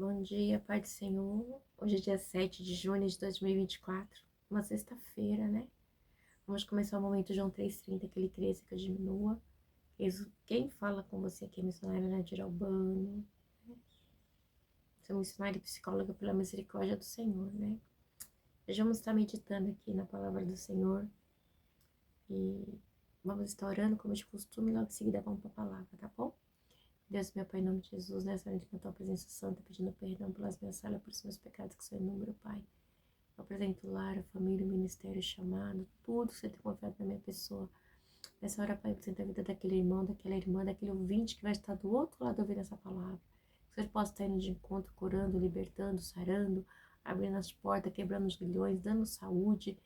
Bom dia, Pai do Senhor. Hoje é dia 7 de junho de 2024, uma sexta-feira, né? Vamos começar o momento João 3,30, que ele cresça, que eu diminua. Quem fala com você aqui é missionária Nadir Albano. Sou missionária e psicóloga pela misericórdia do Senhor, né? Hoje vamos estar meditando aqui na palavra do Senhor e vamos estar orando como de costume, logo em seguida vamos para a palavra, tá bom? Deus, meu Pai, em nome de Jesus, nessa noite na tua presença santa, pedindo perdão pelas minhas falhas, por meus pecados que são inúmeros, Pai. Eu apresento o lar, a família, o ministério, o chamado, tudo que você tem confiado na minha pessoa. Nessa hora, Pai, eu apresento a vida daquele irmão, daquela irmã, daquele ouvinte que vai estar do outro lado ouvindo essa palavra. Que o Senhor possa estar indo de encontro, curando, libertando, sarando, abrindo as portas, quebrando os grilhões, dando saúde.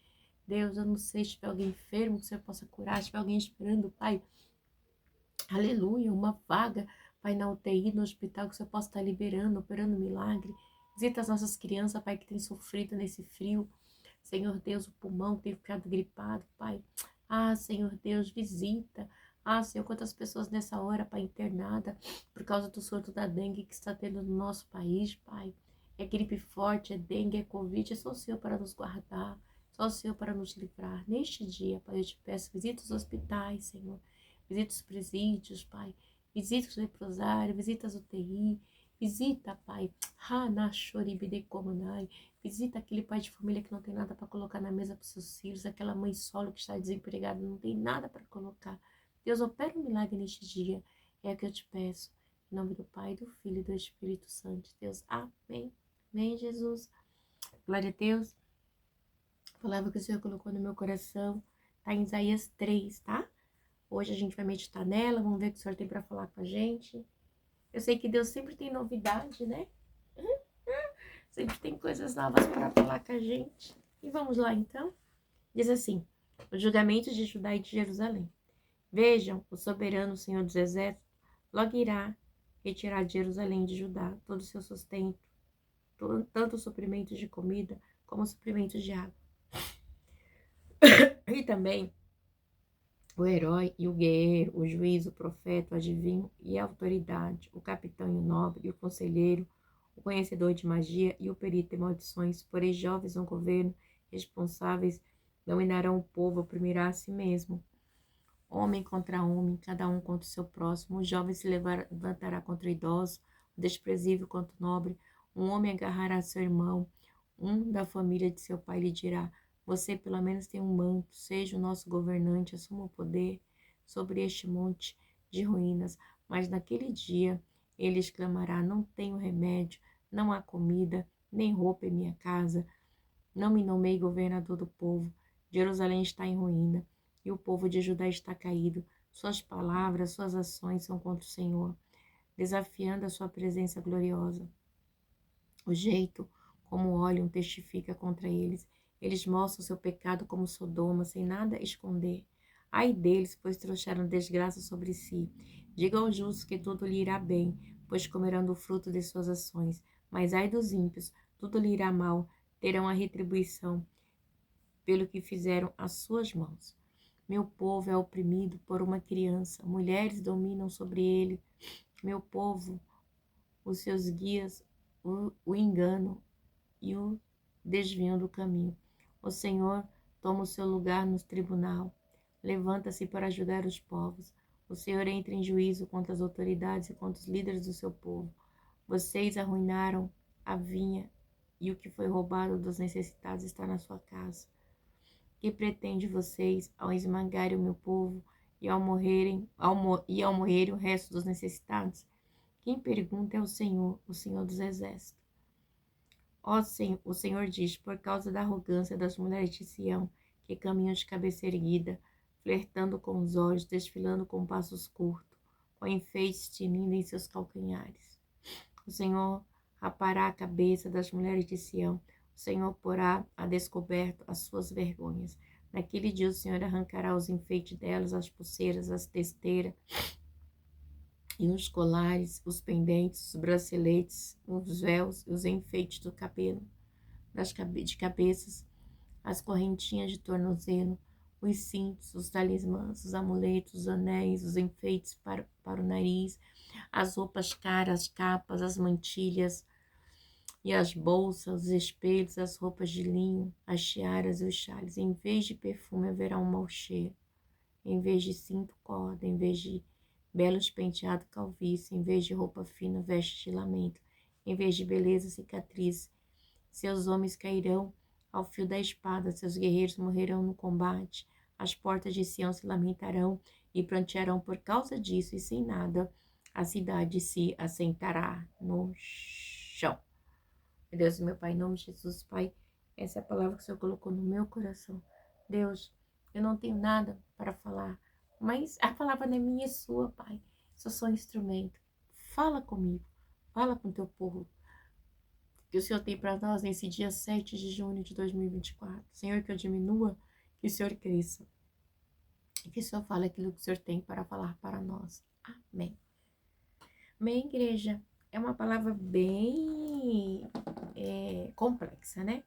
Deus, eu não sei se tiver alguém enfermo, que o Senhor possa curar, se tiver alguém esperando, Pai, aleluia, uma vaga, Pai, na UTI, no hospital, que você possa estar liberando, operando milagre. Visita as nossas crianças, Pai, que tem sofrido nesse frio. Senhor Deus, o pulmão que tem ficado gripado, Pai. Ah, Senhor Deus, visita. Ah, Senhor, quantas pessoas nessa hora, Pai, internada por causa do surto da dengue que está tendo no nosso país, Pai. É gripe forte, é dengue, é Covid, é só o Senhor para nos guardar, só o Senhor para nos livrar. Neste dia, Pai, eu te peço, visita os hospitais, Senhor. Visita os presídios, Pai. Visita os leprosários, visita as UTI. Visita, Pai. Hanashoribidekomanai. Visita aquele pai de família que não tem nada para colocar na mesa para os seus filhos. Aquela mãe solo que está desempregada, não tem nada para colocar. Deus, opera um milagre neste dia. É o que eu te peço. Em nome do Pai, do Filho e do Espírito Santo. Deus, amém. Amém, Jesus. Glória a Deus. A palavra que o Senhor colocou no meu coração está em Isaías 3, tá? Hoje a gente vai meditar nela, vamos ver o que o Senhor tem para falar com a gente. Eu sei que Deus sempre tem novidade, né? Sempre tem coisas novas para falar com a gente. E vamos lá então. Diz assim: o julgamento de Judá e de Jerusalém. Vejam, o soberano Senhor dos Exércitos logo irá retirar de Jerusalém e de Judá todo o seu sustento, tanto suprimentos de comida como suprimentos de água. E também o herói e o guerreiro, o juiz, o profeta, o adivinho e a autoridade, o capitão e o nobre, e o conselheiro, o conhecedor de magia e o perito em maldições, porém jovens no governo, responsáveis, dominarão o povo, oprimirá a si mesmo. Homem contra homem, cada um contra o seu próximo, o jovem se levantará contra o idoso, o desprezível contra o nobre, um homem agarrará seu irmão, um da família de seu pai lhe dirá: você pelo menos tem um manto, seja o nosso governante, assuma o poder sobre este monte de ruínas. Mas naquele dia ele exclamará: não tenho remédio, não há comida, nem roupa em minha casa, não me nomeei governador do povo. Jerusalém está em ruína e o povo de Judá está caído. Suas palavras, suas ações são contra o Senhor, desafiando a sua presença gloriosa. O jeito como olham testifica contra eles. Eles mostram seu pecado como Sodoma, sem nada esconder. Ai deles, pois trouxeram desgraça sobre si. Diga aos justos que tudo lhe irá bem, pois comerão do fruto de suas ações. Mas ai dos ímpios, tudo lhe irá mal, terão a retribuição pelo que fizeram as suas mãos. Meu povo é oprimido por uma criança, mulheres dominam sobre ele. Meu povo, os seus guias o enganam e o desviam do caminho. O Senhor toma o seu lugar no tribunal, levanta-se para julgar os povos. O Senhor entra em juízo contra as autoridades e contra os líderes do seu povo. Vocês arruinaram a vinha e o que foi roubado dos necessitados está na sua casa. Que pretende vocês ao esmagarem o meu povo e ao morrerem o resto dos necessitados? Quem pergunta é o Senhor dos Exércitos. Ó Senhor, o Senhor diz: por causa da arrogância das mulheres de Sião, que caminham de cabeça erguida, flertando com os olhos, desfilando com passos curtos, com enfeites tinindo em seus calcanhares. O Senhor rapará a cabeça das mulheres de Sião, o Senhor porá a descoberto as suas vergonhas. Naquele dia o Senhor arrancará os enfeites delas, as pulseiras, as testeiras, e os colares, os pendentes, os braceletes, os véus, os enfeites do cabelo, de cabeças, as correntinhas de tornozelo, os cintos, os talismãs, os amuletos, os anéis, os enfeites para o nariz, as roupas caras, as capas, as mantilhas, e as bolsas, os espelhos, as roupas de linho, as tiaras e os chales. Em vez de perfume haverá um mau cheiro, em vez de cinto, corda, em vez de belos penteado, calvície, em vez de roupa fina, veste de lamento, em vez de beleza, cicatriz. Seus homens cairão ao fio da espada, seus guerreiros morrerão no combate. As portas de Sião se lamentarão e prantearão por causa disso, e sem nada a cidade se assentará no chão. Meu Deus, meu Pai, em nome de Jesus, Pai, essa é a palavra que o Senhor colocou no meu coração. Deus, eu não tenho nada para falar, mas a palavra não é minha, é sua, Pai. Eu sou um instrumento. Fala comigo, fala com o teu povo, que o Senhor tem para nós nesse dia 7 de junho de 2024. Senhor, que eu diminua, que o Senhor cresça. E que o Senhor fale aquilo que o Senhor tem para falar para nós. Amém. Amém, igreja. É uma palavra bem complexa, né?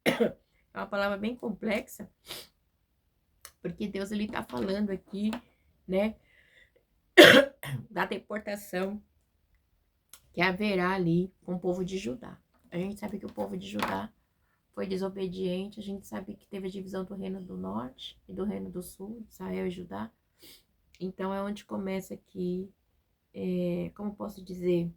É uma palavra bem complexa, porque Deus, ele tá falando aqui, né, da deportação que haverá ali com o povo de Judá. A gente sabe que o povo de Judá foi desobediente, a gente sabe que teve a divisão do reino do norte e do reino do sul, Israel e Judá. Então é onde começa aqui, como posso dizer,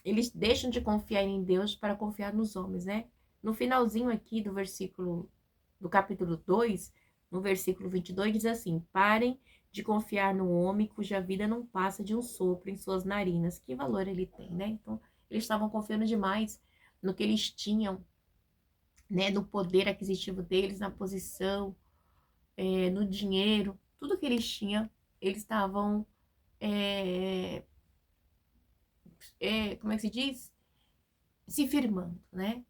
eles deixam de confiar em Deus para confiar nos homens, né? No finalzinho aqui do capítulo 2, no versículo 22, diz assim: parem de confiar no homem cuja vida não passa de um sopro em suas narinas. Que valor ele tem, né? Então, eles estavam confiando demais no que eles tinham, né? No poder aquisitivo deles, na posição, no dinheiro, tudo que eles tinham, eles estavam, como é que se diz? Se firmando, né?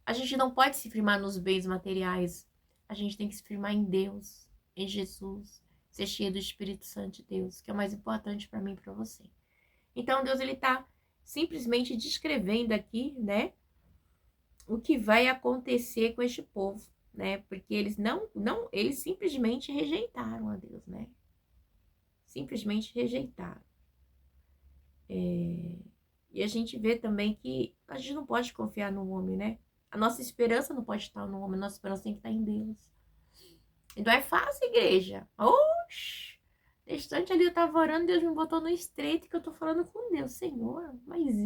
A gente não pode se firmar nos bens materiais. A gente tem que se firmar em Deus, em Jesus, ser cheio do Espírito Santo de Deus, que é o mais importante para mim e para você. Então, Deus, ele tá simplesmente descrevendo aqui, né, o que vai acontecer com este povo, né? Porque eles eles simplesmente rejeitaram a Deus, né? Simplesmente rejeitaram. E a gente vê também que a gente não pode confiar no homem, né? A nossa esperança não pode estar no homem, a nossa esperança tem que estar em Deus. Então é fácil, igreja. Oxi! Distante ali eu tava orando, Deus me botou no estreito que eu tô falando com Deus. Senhor, mas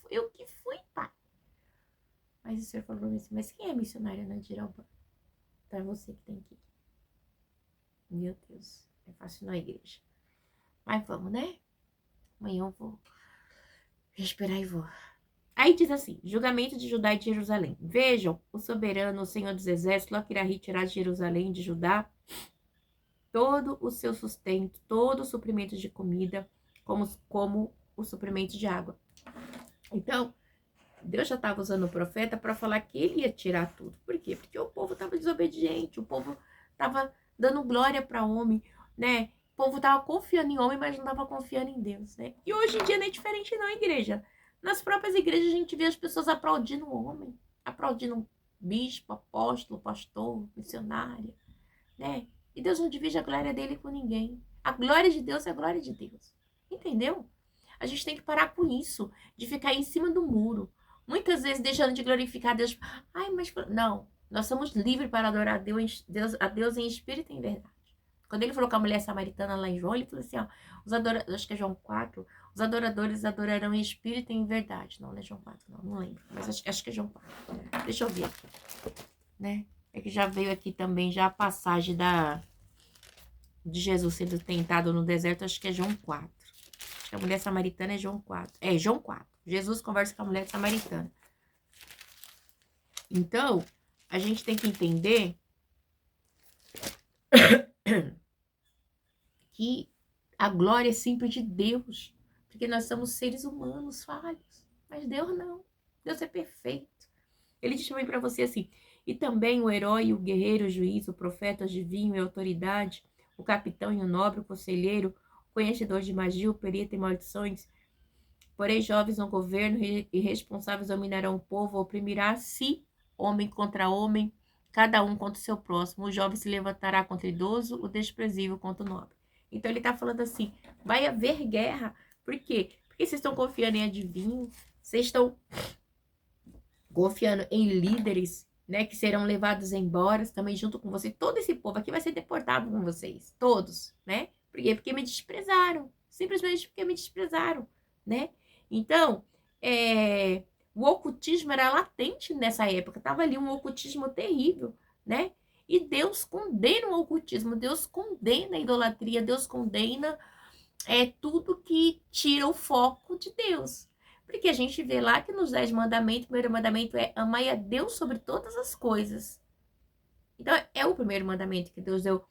eu que fui, pai. Mas o Senhor falou pra mim assim, mas quem é missionária na Diralba? Então é você que tem que ir. Meu Deus, é fácil na igreja. Mas vamos, né? Amanhã eu vou respirar e vou. Aí diz assim, julgamento de Judá e de Jerusalém. Vejam, o soberano, o Senhor dos Exércitos, logo irá retirar de Jerusalém, de Judá, todo o seu sustento, todo o suprimento de comida, como o suprimento de água. Então, Deus já estava usando o profeta para falar que ele ia tirar tudo. Por quê? Porque o povo estava desobediente, o povo estava dando glória para homem, né? O povo estava confiando em homem, mas não estava confiando em Deus, né? E hoje em dia não é diferente não, igreja. Nas próprias igrejas a gente vê as pessoas aplaudindo o homem, aplaudindo bispo, apóstolo, pastor, missionária, né? E Deus não divide a glória dele com ninguém. A glória de Deus é a glória de Deus. Entendeu? A gente tem que parar com isso, de ficar em cima do muro. Muitas vezes deixando de glorificar Deus. Ai, mas não. Nós somos livres para adorar a Deus em espírito e em verdade. Quando ele falou com a mulher samaritana lá em João, ele falou assim, ó, acho que é João 4, os adoradores adorarão em espírito e em verdade. Não é João 4, não lembro. Mas acho que é João 4. Deixa eu ver aqui. Né? É que já veio aqui também já a passagem de Jesus sendo tentado no deserto, acho que é João 4. Acho que a mulher samaritana é João 4. É, João 4. Jesus conversa com a mulher samaritana. Então, a gente tem que entender que a glória é sempre de Deus. Porque nós somos seres humanos falhos. Mas Deus não. Deus é perfeito. Ele diz também para você assim, e também o herói, o guerreiro, o juiz, o profeta, o adivinho e a autoridade, o capitão e o nobre, o conselheiro, o conhecedor de magia, o perito e maldições. Porém, jovens no governo e responsáveis dominarão o povo, oprimirá-se homem contra homem, cada um contra o seu próximo. O jovem se levantará contra o idoso, o desprezível contra o nobre. Então, ele está falando assim, vai haver guerra, Por quê? Porque vocês estão confiando em adivinho, vocês estão confiando em líderes, né, que serão levados embora também junto com você. Todo esse povo aqui vai ser deportado com vocês, todos, né? Por quê? Porque me desprezaram, simplesmente porque me desprezaram, né? Então, o ocultismo era latente nessa época, tava ali um ocultismo terrível, né? E Deus condena o ocultismo, Deus condena a idolatria, Deus condena tudo que tira o foco de Deus. Porque a gente vê lá que nos 10 mandamentos, o primeiro mandamento é amar a Deus sobre todas as coisas. Então, é o primeiro mandamento que Deus deu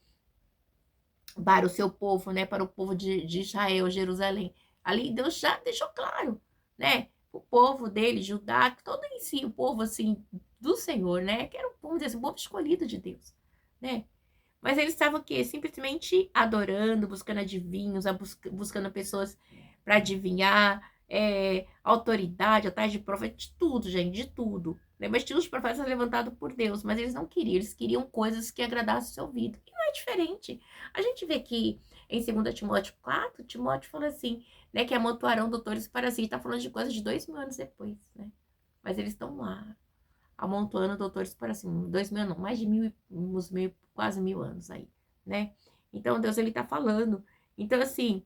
para o seu povo, né? Para o povo de Israel, Jerusalém. Ali Deus já deixou claro, né? O povo dele, Judá, todo em si, o povo, assim, do Senhor, né? Que era um povo, assim, um povo escolhido de Deus, né? Mas eles estavam o quê? Simplesmente adorando, buscando adivinhos, buscando pessoas para adivinhar, autoridade, atrás de profeta, de tudo, gente, de tudo. Né? Mas tinha os profetas levantados por Deus, mas eles não queriam, eles queriam coisas que agradassem o seu ouvido. E não é diferente. A gente vê que em 2 Timóteo 4, Timóteo fala assim, né, que amontoarão doutores para si, está falando de coisas de 2000 anos depois, né? Mas eles estão lá, amontoando doutores para assim, 2000 não, mais de quase 1000 anos aí, né? Então Deus ele tá falando. Então assim,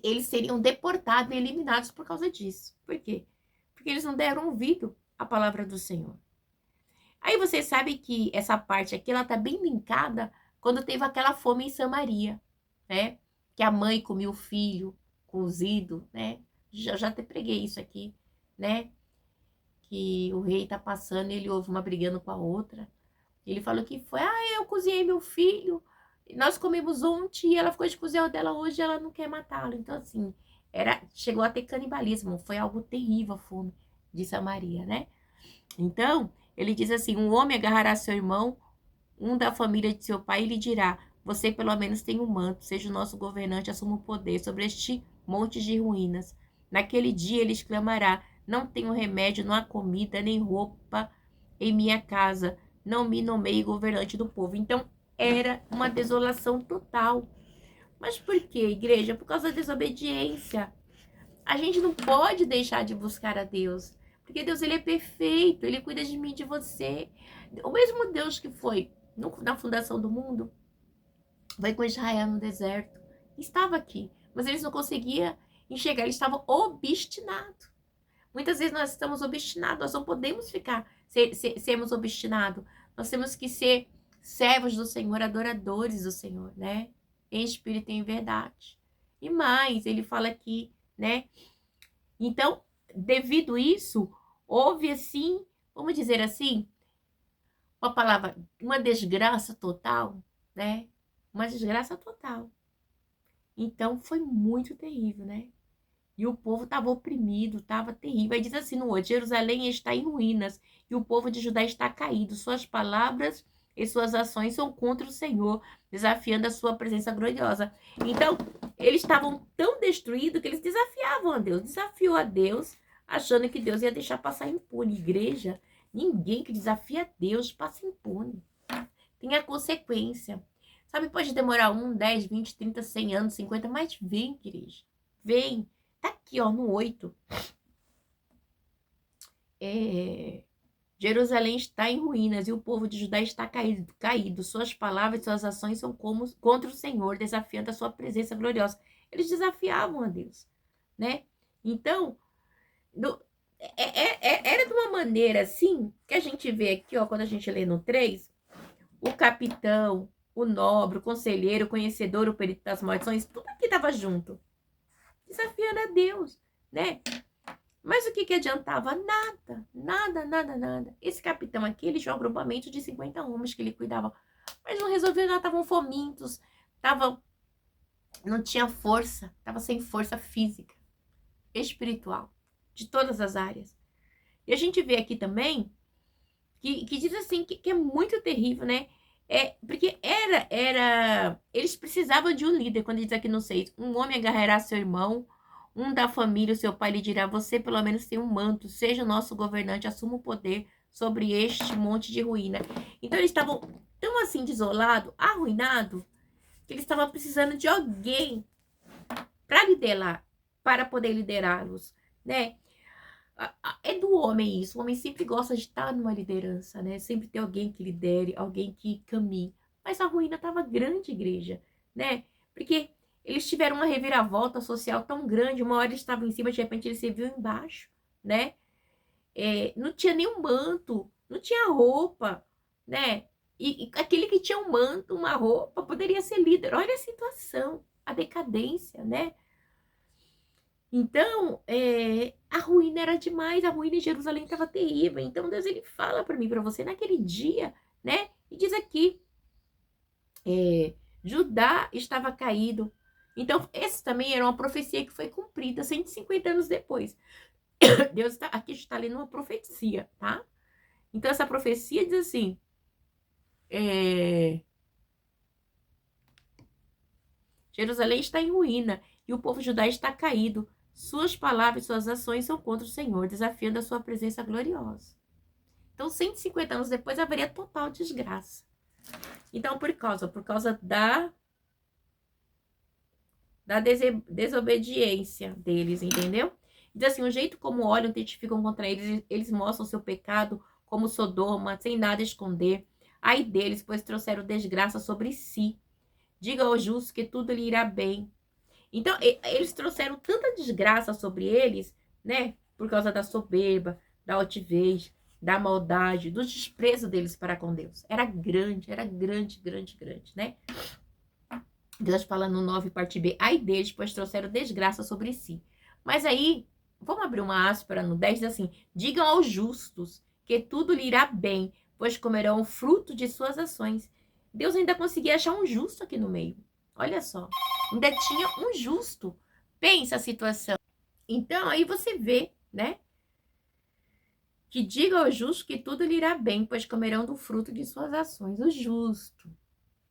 eles seriam deportados e eliminados por causa disso. Por quê? Porque eles não deram ouvido à palavra do Senhor. Aí você sabe que essa parte aqui, ela tá bem linkada quando teve aquela fome em Samaria, né? Que a mãe comia o filho cozido, né? Já te preguei isso aqui, né? Que o rei tá passando e ele ouve uma brigando com a outra. Ele falou que foi, eu cozinhei meu filho, nós comemos ontem e ela ficou de cozinhar o dela hoje e ela não quer matá-lo. Então, assim, chegou a ter canibalismo, foi algo terrível a fome de Samaria, né? Então, ele diz assim, um homem agarrará seu irmão, um da família de seu pai, e lhe dirá, você pelo menos tem um manto, seja o nosso governante, assuma o poder sobre este monte de ruínas. Naquele dia ele exclamará, não tenho remédio, não há comida, nem roupa em minha casa, não me nomeie governante do povo. Então, era uma desolação total. Mas por quê, igreja? Por causa da desobediência. A gente não pode deixar de buscar a Deus. Porque Deus, ele é perfeito. Ele cuida de mim e de você. O mesmo Deus que foi na fundação do mundo, foi com Israel no deserto. Estava aqui. Mas eles não conseguiam enxergar. Eles estavam obstinados. Muitas vezes nós estamos obstinados. Nós não podemos sermos obstinados. Nós temos que ser servos do Senhor, adoradores do Senhor, né? Em espírito e em verdade. E mais, ele fala aqui, né? Então, devido a isso, houve assim, vamos dizer assim, uma palavra, uma desgraça total, né? Uma desgraça total. Então, foi muito terrível, né? E o povo estava oprimido, estava terrível. Aí diz assim no outro, Jerusalém está em ruínas e o povo de Judá está caído. Suas palavras e suas ações são contra o Senhor, desafiando a sua presença gloriosa. Então, eles estavam tão destruídos que eles desafiavam a Deus. Desafiou a Deus, achando que Deus ia deixar passar impune. Igreja, ninguém que desafia a Deus passa impune. Tem a consequência. Sabe, pode demorar 1, 10, 20, 30, 100 anos, 50, mas vem, igreja. Vem. Tá aqui, ó, no 8. Jerusalém está em ruínas e o povo de Judá está caído. Suas palavras e suas ações são como contra o Senhor, desafiando a sua presença gloriosa. Eles desafiavam a Deus, né? Então, era de uma maneira assim, que a gente vê aqui, ó, quando a gente lê no 3, o capitão, o nobre, o conselheiro, o conhecedor, o perito das maldições, tudo aqui estava junto. Desafiando a Deus, né? Mas o que adiantava? Nada. Esse capitão aqui, ele tinha um agrupamento de 50 homens que ele cuidava. Mas não resolveu nada, estavam famintos, não tinha força, estavam sem força física, espiritual, de todas as áreas. E a gente vê aqui também, que diz assim, que é muito terrível, né? Porque eles precisavam de um líder, quando diz aqui no 6, um homem agarrará seu irmão, um da família, o seu pai lhe dirá, você pelo menos tem um manto, seja o nosso governante, assuma o poder sobre este monte de ruína. Então eles estavam tão assim desolados, arruinados, que eles estavam precisando de alguém para poder liderá-los, né? É do homem isso. O homem sempre gosta de estar numa liderança, né? Sempre ter alguém que lidere, alguém que caminhe. Mas a ruína estava grande, igreja, né? Porque eles tiveram uma reviravolta social tão grande. Uma hora eles estavam em cima, de repente eles se viu embaixo, né? Não tinha nenhum manto, não tinha roupa, né? E aquele que tinha um manto, uma roupa, poderia ser líder. Olha a situação, a decadência, né? Então, a ruína era demais, a ruína em Jerusalém estava terrível. Então, Deus, ele fala para mim, para você, naquele dia, né? E diz aqui, Judá estava caído. Então, esse também era uma profecia que foi cumprida 150 anos depois. Deus aqui está lendo uma profecia, tá? Então, essa profecia diz assim, Jerusalém está em ruína e o povo judaico está caído. Suas palavras e suas ações são contra o Senhor, desafiando a sua presença gloriosa. Então, 150 anos depois, haveria total desgraça. Então, por causa da desobediência deles, entendeu? Diz assim, o jeito como olham, testificam contra eles, eles mostram seu pecado como Sodoma, sem nada esconder. Ai deles, pois trouxeram desgraça sobre si. Diga ao justo que tudo lhe irá bem. Então, eles trouxeram tanta desgraça sobre eles, né? Por causa da soberba, da altivez, da maldade, do desprezo deles para com Deus. Era grande, grande, grande, né? Deus fala no 9, parte B. Ai deles, pois trouxeram desgraça sobre si. Mas aí, vamos abrir uma áspera no 10, diz assim, digam aos justos que tudo lhe irá bem, pois comerão o fruto de suas ações. Deus ainda conseguia achar um justo aqui no meio. Olha só, ainda tinha um justo. Pensa a situação. Então, aí você vê, né? Que diga ao justo que tudo lhe irá bem, pois comerão do fruto de suas ações. O justo,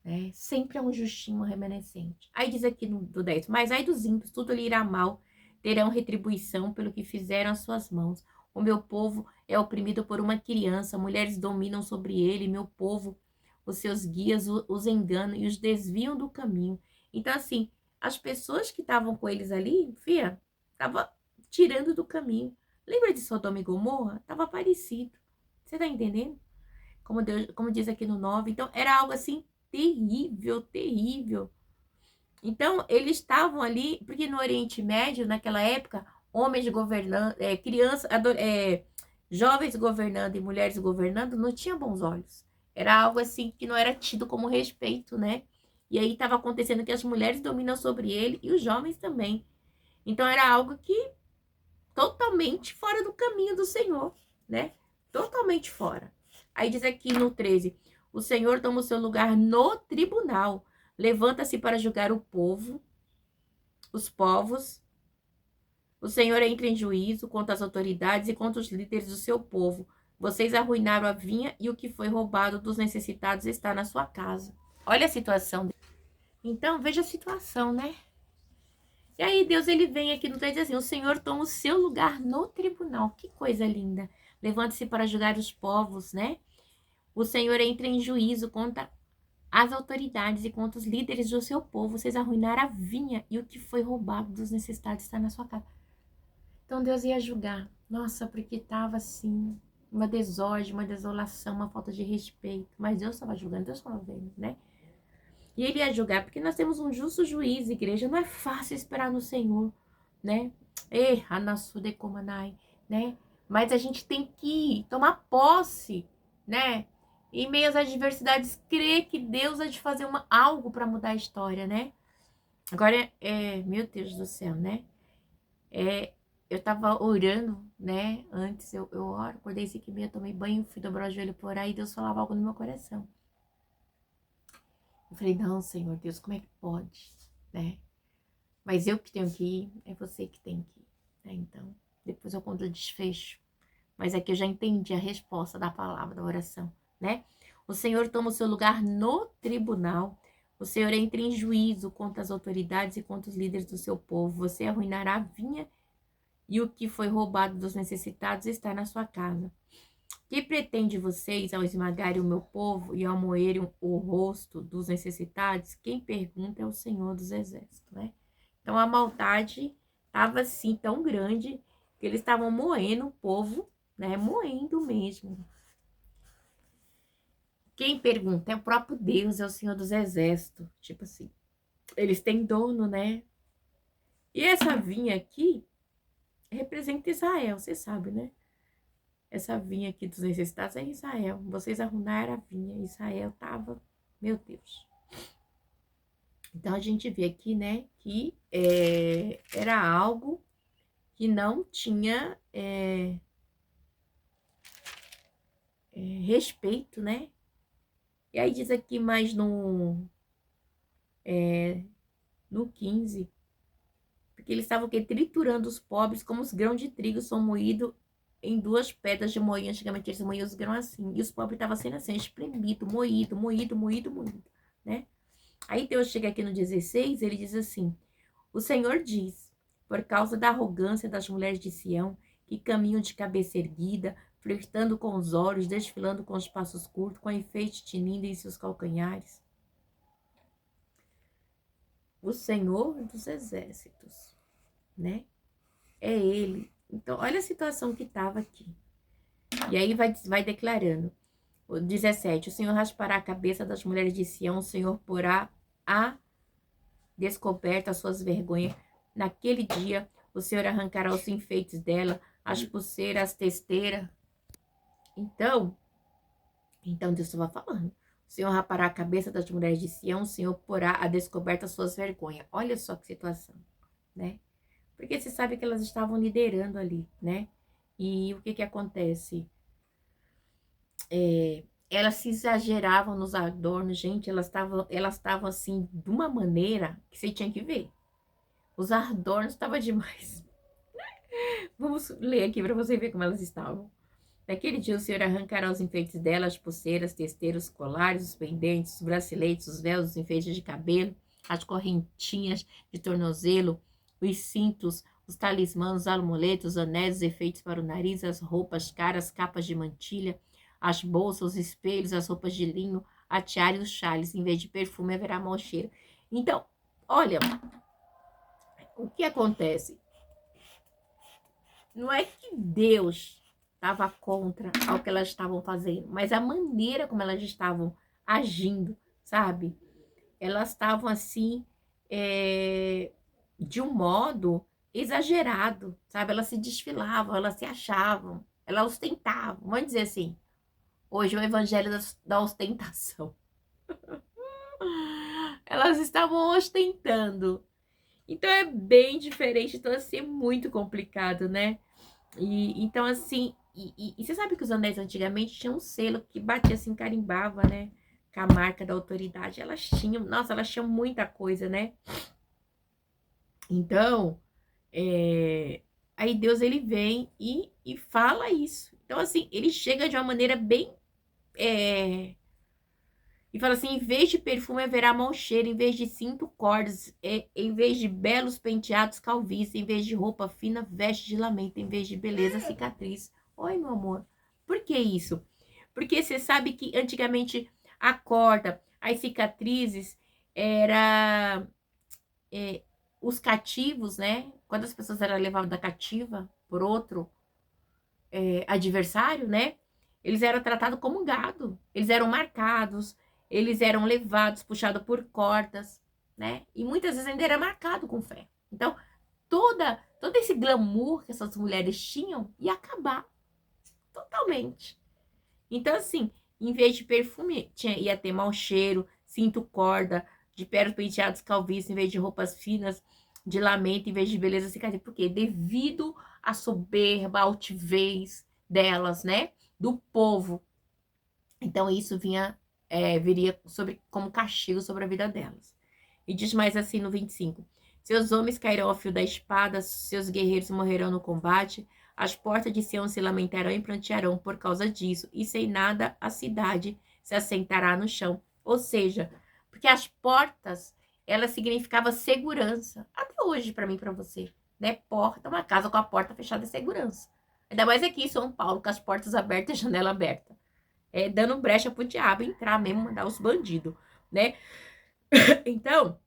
né? Sempre é um justinho remanescente. Aí diz aqui do 10, mas ai dos ímpios, tudo lhe irá mal, terão retribuição pelo que fizeram as suas mãos. O meu povo é oprimido por uma criança, mulheres dominam sobre ele, meu povo, os seus guias os enganam e os desviam do caminho. Então, assim, as pessoas que estavam com eles ali, fia, estavam tirando do caminho. Lembra de Sodoma e Gomorra? Tava parecido. Você tá entendendo? Como diz aqui no 9. Então, era algo assim terrível, terrível. Então, eles estavam ali, porque no Oriente Médio, naquela época, homens governando, crianças, jovens governando e mulheres governando, não tinha bons olhos. Era algo assim que não era tido como respeito, né? E aí estava acontecendo que as mulheres dominam sobre ele e os jovens também. Então, era algo que totalmente fora do caminho do Senhor, né? Totalmente fora. Aí diz aqui no 13, o Senhor toma o seu lugar no tribunal, levanta-se para julgar o povo, os povos. O Senhor entra em juízo contra as autoridades e contra os líderes do seu povo. Vocês arruinaram a vinha e o que foi roubado dos necessitados está na sua casa. Olha a situação. Então, veja a situação, né? E aí Deus, ele vem aqui no 13 assim, o Senhor toma o seu lugar no tribunal. Que coisa linda. Levante-se para julgar os povos, né? O Senhor entra em juízo contra as autoridades e contra os líderes do seu povo. Vocês arruinaram a vinha e o que foi roubado dos necessitados está na sua casa. Então Deus ia julgar. Nossa, porque estava assim, uma desordem, uma desolação, uma falta de respeito. Mas Deus estava julgando, Deus estava vendo, né? E ele ia julgar, porque nós temos um justo juiz, igreja. Não é fácil esperar no Senhor, né? Né? Mas a gente tem que tomar posse, né? Em meio às adversidades, crer que Deus vai de fazer algo para mudar a história, né? Agora, meu Deus do céu, né? Eu tava orando, né? Antes eu oro, acordei 5h30, tomei banho, fui dobrar o joelho por aí, Deus falava algo no meu coração. Eu falei, não, Senhor Deus, como é que pode, né? Mas eu que tenho que ir, é você que tem que ir, né? Então, depois eu conto o desfecho. Mas aqui eu já entendi a resposta da palavra, da oração, né? O Senhor toma o seu lugar no tribunal. O Senhor entra em juízo contra as autoridades e contra os líderes do seu povo. Você arruinará a vinha e o que foi roubado dos necessitados está na sua casa. Que pretende vocês ao esmagarem o meu povo e ao moerem o rosto dos necessitados? Quem pergunta é o Senhor dos Exércitos, né? Então a maldade estava assim tão grande que eles estavam moendo o povo, né? Moendo mesmo. Quem pergunta é o próprio Deus, é o Senhor dos Exércitos. Tipo assim, eles têm dono, né? E essa vinha aqui representa Israel, você sabe, né? Essa vinha aqui dos necessitados é Israel. Vocês arruinaram a vinha. Israel tava, meu Deus. Então a gente vê aqui, né, que era algo que não tinha respeito, né? E aí diz aqui mais no 15, porque eles estavam triturando os pobres como os grãos de trigo são moídos em duas pedras de moinho. Antigamente eles moíam os grãos assim, e os pobres estavam sendo assim, espremido, moído, né? Aí Deus chega aqui no 16, ele diz assim: o Senhor diz, por causa da arrogância das mulheres de Sião, que caminham de cabeça erguida, flertando com os olhos, desfilando com os passos curtos, com enfeite tinindo em seus calcanhares. O Senhor dos Exércitos, né? É Ele. Então, olha a situação que estava aqui. E aí vai declarando. O 17, o Senhor raspará a cabeça das mulheres de Sião, o Senhor porá a descoberta as suas vergonhas. Naquele dia, o Senhor arrancará os enfeites dela, as pulseiras, as testeiras. Então Deus estava falando. O Senhor rapará a cabeça das mulheres de Sião, o Senhor porá a descoberta as suas vergonhas. Olha só que situação, né? Porque você sabe que elas estavam liderando ali, né? E o que acontece? Elas se exageravam nos adornos, gente, elas estavam assim, de uma maneira que você tinha que ver. Os adornos estavam demais. Vamos ler aqui para você ver como elas estavam. Naquele dia o Senhor arrancará os enfeites dela, as pulseiras, testeiros, colares, os pendentes, os braceletes, os véus, os enfeites de cabelo, as correntinhas de tornozelo, os cintos, os talismãs, os amuletos, os anéis, os efeitos para o nariz, as roupas caras, capas de mantilha, as bolsas, os espelhos, as roupas de linho, a tiara e os chales. Em vez de perfume, haverá mau cheiro. Então, olha, o que acontece? Não é que Deus estava contra ao que elas estavam fazendo, mas a maneira como elas estavam agindo, sabe? Elas estavam assim, de um modo exagerado, sabe? Elas se desfilavam, elas se achavam, elas ostentavam. Vamos dizer assim, hoje é o evangelho da ostentação. Elas estavam ostentando. Então é bem diferente, então assim, é muito complicado, né? Então, assim, e você sabe que os anéis antigamente tinham um selo que batia assim, carimbava, né? Com a marca da autoridade. Elas tinham, nossa, elas tinham muita coisa, né? Então, aí Deus, ele vem e fala isso. Então, assim, ele chega de uma maneira bem... E fala assim, em vez de perfume haverá mau cheiro, em vez de cinto, cordas, em vez de belos penteados, calvície, em vez de roupa fina, veste de lamento, em vez de beleza, cicatriz. Oi, meu amor. Por que isso? Porque você sabe que antigamente a corda, as cicatrizes, era os cativos, né? Quando as pessoas eram levadas da cativa por outro adversário, né? Eles eram tratados como gado. Eles eram marcados, eles eram levados, puxados por cordas, né? E muitas vezes ainda era marcado com ferro. Então, todo esse glamour que essas mulheres tinham ia acabar totalmente. Então, assim, em vez de perfume, ia ter mau cheiro, cinto corda, de pernas penteados, calvície, em vez de roupas finas, de lamento, em vez de beleza cicatriz. Por quê? Devido à soberba, à altivez delas, né? Do povo. Então, isso viria como castigo sobre a vida delas. E diz mais assim no 25. Seus homens cairão ao fio da espada, seus guerreiros morrerão no combate, as portas de Sião se lamentarão e prantearão por causa disso, e sem nada a cidade se assentará no chão. Ou seja, porque as portas, elas significavam segurança. Até hoje, para mim e para você, né? Porta, uma casa com a porta fechada é segurança. Ainda mais aqui em São Paulo, com as portas abertas e janela aberta. Dando brecha pro diabo entrar mesmo, mandar os bandidos, né? Então,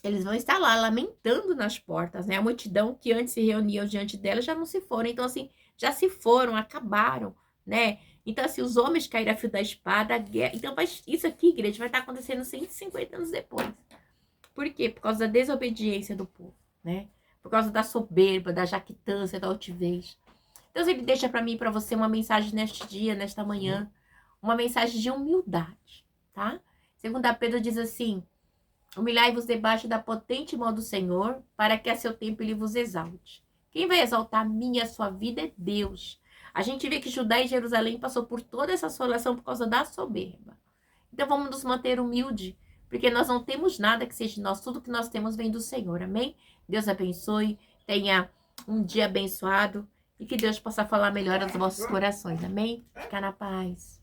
eles vão estar lá lamentando nas portas, né? A multidão que antes se reunia diante dela já não se foram. Então, assim, já se foram, acabaram, né? Então, assim, os homens caíram a fio da espada, a guerra. Então, isso aqui, igreja, vai estar acontecendo 150 anos depois. Por quê? Por causa da desobediência do povo, né? Por causa da soberba, da jactância, da altivez. Deus, ele deixa para mim e para você uma mensagem neste dia, nesta manhã. Uma mensagem de humildade, tá? Segunda Pedro diz assim: humilhai-vos debaixo da potente mão do Senhor, para que a seu tempo ele vos exalte. Quem vai exaltar a minha e a sua vida é Deus. A gente vê que Judá e Jerusalém passou por toda essa assolação por causa da soberba. Então vamos nos manter humildes, porque nós não temos nada que seja de nós, tudo que nós temos vem do Senhor, amém? Deus abençoe, tenha um dia abençoado e que Deus possa falar melhor aos vossos corações, amém? Fica na paz.